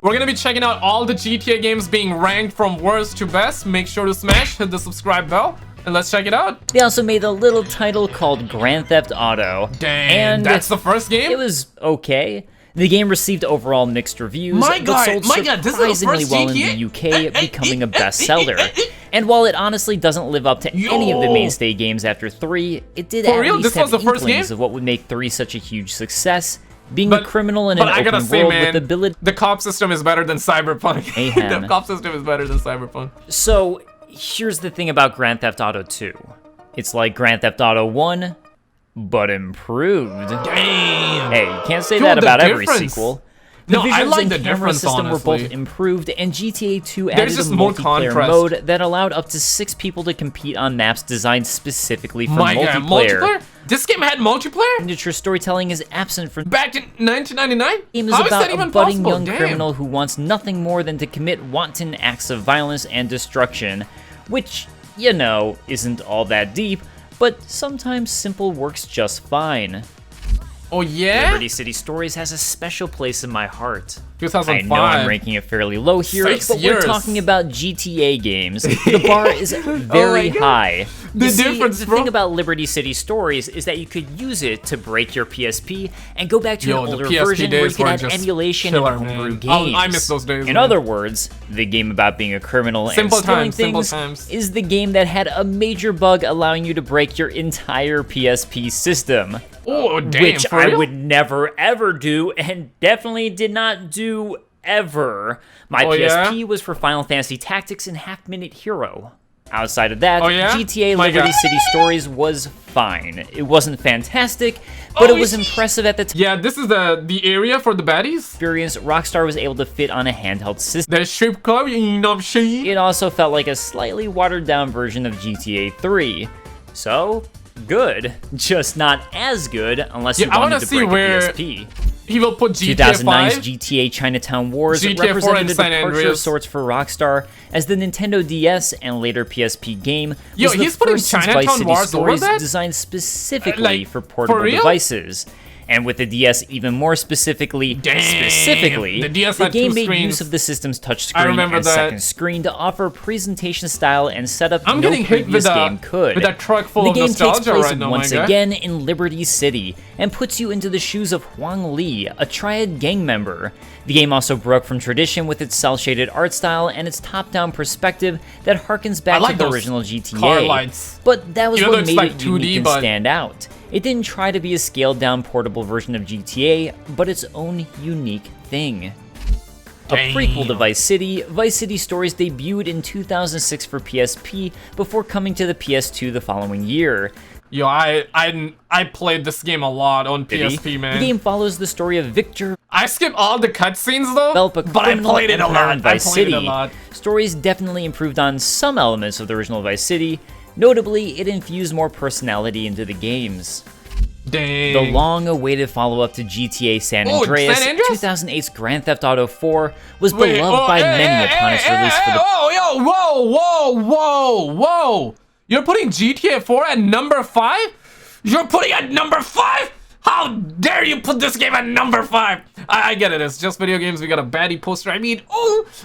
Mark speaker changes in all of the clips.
Speaker 1: We're gonna be checking out all the GTA games being ranked from worst to best. Make sure to hit the subscribe bell, and let's check it out.
Speaker 2: They also made a little title called Grand Theft Auto.
Speaker 1: Dang,
Speaker 2: and
Speaker 1: that's the first game?
Speaker 2: It was okay. The game received overall mixed reviews,
Speaker 1: but
Speaker 2: sold surprisingly well in the UK, becoming a bestseller. And while it honestly doesn't live up to any of the mainstay games after 3, it did at least have inklings of what would make 3 such a huge success. Being a criminal in an open world with the ability...
Speaker 1: The cop system is better than Cyberpunk. The cop system is better than Cyberpunk.
Speaker 2: So, here's the thing about Grand Theft Auto 2. It's like Grand Theft Auto 1, but improved.
Speaker 1: Damn!
Speaker 2: Hey, you can't say that about every sequel. The visuals and camera system were both improved, and GTA 2 added a multiplayer mode that allowed up to 6 people to compete on maps designed specifically for multiplayer.
Speaker 1: This game had multiplayer?
Speaker 2: Miniature storytelling is absent from...
Speaker 1: Back in 1999?
Speaker 2: The game is about a budding young criminal who wants nothing more than to commit wanton acts of violence and destruction, which, you know, isn't all that deep, but sometimes simple works just fine.
Speaker 1: Oh yeah?
Speaker 2: Liberty City Stories has a special place in my heart.
Speaker 1: 2005.
Speaker 2: I know I'm ranking it fairly low here, but we're talking about GTA games. The bar is very high. The thing about Liberty City Stories is that you could use it to break your PSP and go back to an older version where you could add emulation and homebrew games.
Speaker 1: I miss those days.
Speaker 2: In other words, the game about being a criminal and stealing things is the game that had a major bug allowing you to break your entire PSP system.
Speaker 1: Oh, damn,
Speaker 2: which I would never ever do, and definitely did not do ever. My PSP was for Final Fantasy Tactics and Half-Minute Hero. Outside of that, GTA Liberty City Stories was fine. It wasn't fantastic, but it was impressive at the time.
Speaker 1: Yeah, this is the area for the baddies.
Speaker 2: Experience Rockstar was able to fit on a handheld system.
Speaker 1: The strip club, you know,
Speaker 2: it also felt like a slightly watered down version of GTA 3. So, good. Just not as good unless you wanted to break a PSP.
Speaker 1: He will put GTA
Speaker 2: 2009's GTA Chinatown Wars represented a departure of sorts for Rockstar, as the Nintendo DS and later PSP game was the first since Vice City Stories designed specifically for portable devices. And with the DS even more specifically, the game made use of the system's touchscreen and second screen to offer presentation style and setup no previous game could.
Speaker 1: The
Speaker 2: game takes place once again in Liberty City, and puts you into the shoes of Huang Li, a Triad gang member. The game also broke from tradition with its cel-shaded art style and its top-down perspective that harkens back to the original GTA. But that was what made it unique and stand out. It didn't try to be a scaled-down portable version of GTA, but its own unique thing. A prequel to Vice City Stories debuted in 2006 for PSP before coming to the PS2 the following year.
Speaker 1: Yo, I played this game a lot on PSP, man.
Speaker 2: The game follows the story of Victor.
Speaker 1: I skipped all the cutscenes though, but I played it a lot.
Speaker 2: Stories definitely improved on some elements of the original Vice City. Notably, it infused more personality into the games.
Speaker 1: Dang.
Speaker 2: The long-awaited follow-up to GTA San Andreas, 2008's Grand Theft Auto 4, was beloved by many upon its release for the...
Speaker 1: Whoa! You're putting GTA 4 at number 5? You're putting it at number 5? How dare you put this game at number 5? I get it, it's just video games, we got a baddie poster,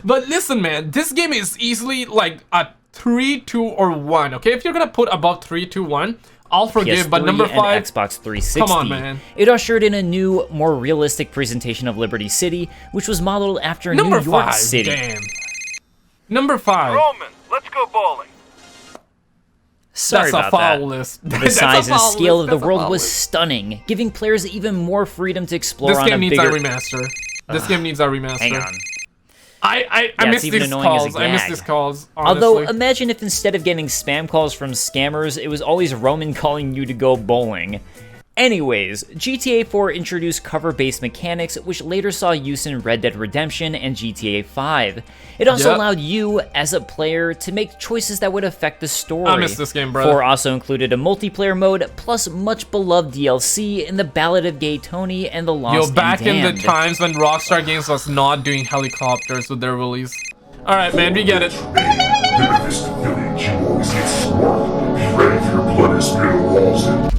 Speaker 1: but listen, man, this game is easily like a 3, 2, or 1, okay? If you're gonna put above 3, 2, 1, I'll forgive, but number 5...
Speaker 2: and Xbox 360.
Speaker 1: Come on, man.
Speaker 2: It ushered in a new, more realistic presentation of Liberty City, which was modeled after New York City.
Speaker 1: Damn. Number 5.
Speaker 3: Roman, let's go bowling.
Speaker 2: Sorry about that. The size and scale of the world was stunning, giving players even more freedom to explore on a bigger...
Speaker 1: This game needs a remaster. This game needs a remaster.
Speaker 2: Hang on.
Speaker 1: I miss these calls. I miss these calls, honestly.
Speaker 2: Although, imagine if instead of getting spam calls from scammers, it was always Roman calling you to go bowling. Anyways, GTA 4 introduced cover-based mechanics, which later saw use in Red Dead Redemption and GTA 5. It also allowed you, as a player, to make choices that would affect the story.
Speaker 1: I miss this game, brother.
Speaker 2: 4 also included a multiplayer mode, plus much-beloved DLC in the Ballad of Gay Tony and the Lost and
Speaker 1: back
Speaker 2: Damned.
Speaker 1: In the times when Rockstar Games was not doing helicopters with their release. Alright, man, we get it.
Speaker 4: In this village, you always get smart. Be ready for your blood and spirit walls.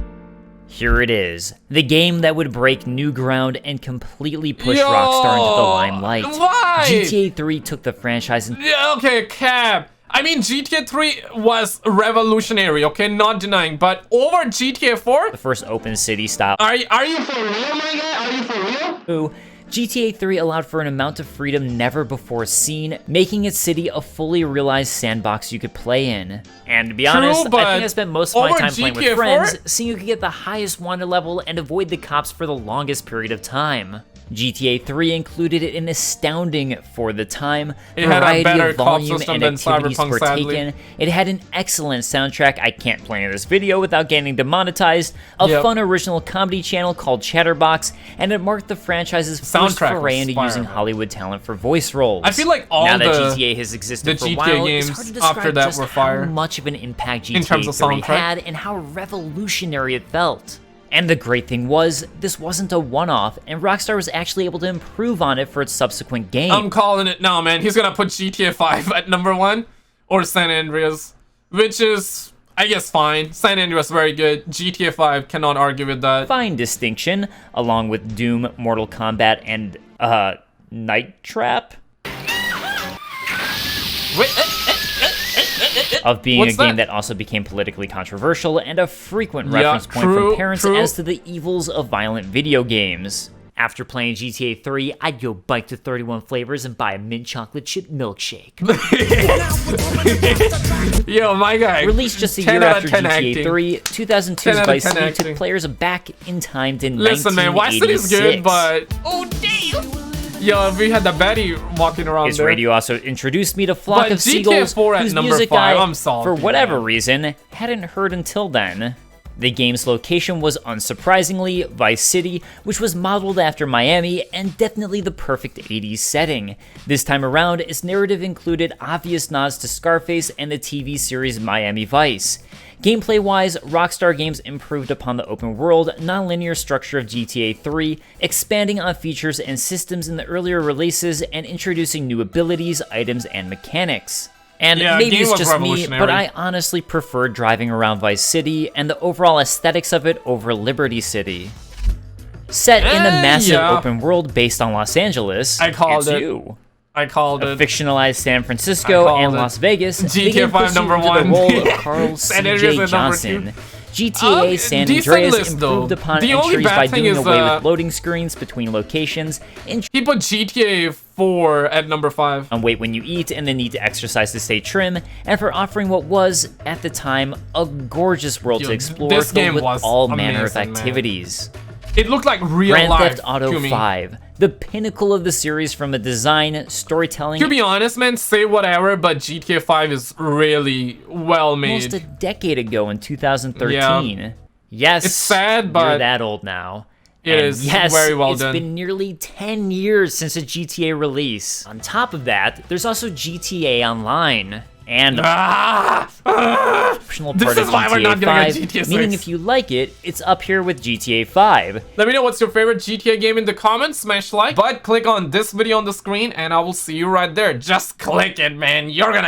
Speaker 2: Here it is, the game that would break new ground and completely push Rockstar into the limelight.
Speaker 1: Why?
Speaker 2: GTA 3 took the franchise and...
Speaker 1: Okay, Cap. I mean, GTA 3 was revolutionary, okay? Not denying, but over GTA 4?
Speaker 2: The first open city style.
Speaker 1: Are you for real, my guy? Are you for real?
Speaker 2: GTA 3 allowed for an amount of freedom never before seen, making its city a fully realized sandbox you could play in. And to be honest, I think I spent most of my time playing with friends, seeing who could get the highest wanted level and avoid the cops for the longest period of time. GTA 3 included an astounding, for the time, variety of volume and activities partaken. It had an excellent soundtrack, I can't play in this video without getting demonetized, a fun original comedy channel called Chatterbox, and it marked the franchise's first foray into using Hollywood talent for voice roles.
Speaker 1: I feel like all
Speaker 2: now that GTA has existed for a while, it's hard to describe just how much of an impact GTA 3 had and how revolutionary it felt. And the great thing was, this wasn't a one-off, and Rockstar was actually able to improve on it for its subsequent game.
Speaker 1: I'm calling it now, man. He's gonna put GTA 5 at #1, or San Andreas, which is, I guess, fine. San Andreas very good. GTA 5, cannot argue with that.
Speaker 2: Fine distinction, along with Doom, Mortal Kombat, and, Night Trap?
Speaker 1: Wait,
Speaker 2: of being a game that also became politically controversial and a frequent reference point from parents as to the evils of violent video games. After playing GTA 3, I'd go bike to 31 Flavors and buy a mint chocolate chip milkshake.
Speaker 1: Yo, my guy.
Speaker 2: Released just a year after GTA 3, 2002's Vice City took players back in time to 1986.
Speaker 1: Listen, man, Vice City's good, but... Oh, damn! Yo, we had the baddie walking around
Speaker 2: His radio also introduced me to Flock of Seagulls, whose music I, for whatever reason, hadn't heard until then. The game's location was, unsurprisingly, Vice City, which was modeled after Miami and definitely the perfect 80s setting. This time around, its narrative included obvious nods to Scarface and the TV series Miami Vice. Gameplay-wise, Rockstar Games improved upon the open-world, non-linear structure of GTA 3, expanding on features and systems in the earlier releases and introducing new abilities, items, and mechanics. And maybe it's just me, but I honestly prefer driving around Vice City and the overall aesthetics of it over Liberty City. Set in a massive open world based on Los Angeles, I called it. A fictionalized San Francisco and Las Vegas,
Speaker 1: GTA 5 #1.
Speaker 2: The role of Carl C.J. Johnson. GTA San Andreas improved upon entries by doing away with loading screens between locations.
Speaker 1: He put GTA 4 at #5.
Speaker 2: On wait when you eat and the need to exercise to stay trim, and for offering what was, at the time, a gorgeous world to explore filled with all manner of activities.
Speaker 1: It looked like real life.
Speaker 2: Grand Theft Auto 5, the pinnacle of the series from a design, storytelling...
Speaker 1: To be honest, man, say whatever, but GTA 5 is really well made.
Speaker 2: Almost a decade ago in 2013. Yeah. Yes,
Speaker 1: it's sad, but...
Speaker 2: You're that old now.
Speaker 1: It is very well done.
Speaker 2: It's been nearly 10 years since a GTA release. On top of that, there's also GTA Online. And optional part of GTA 5, meaning if you like it, it's up here with GTA 5.
Speaker 1: Let me know what's your favorite GTA game in the comments, smash like, but click on this video on the screen and I will see you right there. Just click it, man, you're gonna